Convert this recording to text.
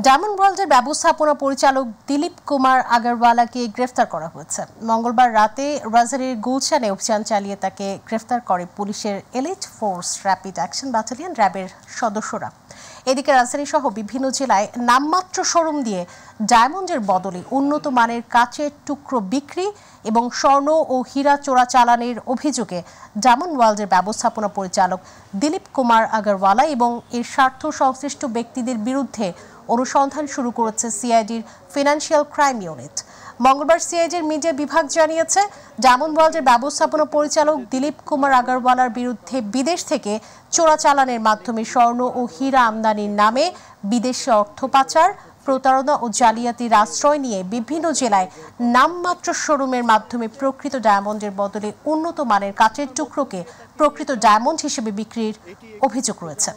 Diamond ওয়ার্ল্ডের ব্যবস্থাপনা পরিচালক দিলীপ কুমার আগরওয়ালাকে গ্রেফতার করা হয়েছে। মঙ্গলবার রাতে রাজধানীর গুলশানে অভিযান চালিয়ে তাকে গ্রেফতার করে পুলিশের elite force rapid action battalion র্যাবের সদস্যরা। এদিকে রাজধানী সহ বিভিন্ন জেলায় নামমাত্র শোরুম দিয়ে ডায়মন্ডের বদলে উন্নত মানের কাচের টুকরো বিক্রি এবং স্বর্ণ ও হীরা চোরাচালানের অভিযোগে ডায়মন্ড ওয়ার্ল্ডের ব্যবস্থাপনা পরিচালক দিলীপ কুমার আগরওয়ালা এবং এর স্বার্থ সংশ্লিষ্ট ব্যক্তিদের বিরুদ্ধে অনুসন্ধান শুরু করেছে সিআইডির ফিনান্সিয়াল ক্রাইম ইউনিট। মঙ্গলবার সিআইডির মিডিয়া বিভাগ জানিয়েছে, ডায়মন্ড ওয়ার্ল্ডের ব্যবস্থাপনা পরিচালক দিলীপ কুমার আগরওয়ালার বিরুদ্ধে বিদেশ থেকে চোরাচালানের মাধ্যমে স্বর্ণ ও হীরা আমদানির নামে বিদেশে অর্থ পাচার, প্রতারণা ও জালিয়াতির আশ্রয় নিয়ে বিভিন্ন জেলায় নামমাত্র শোরুমের মাধ্যমে প্রকৃত ডায়মন্ডের বদলে উন্নত মানের কাচের টুকরোকে প্রকৃত ডায়মন্ড হিসেবে বিক্রির অভিযোগ রয়েছে।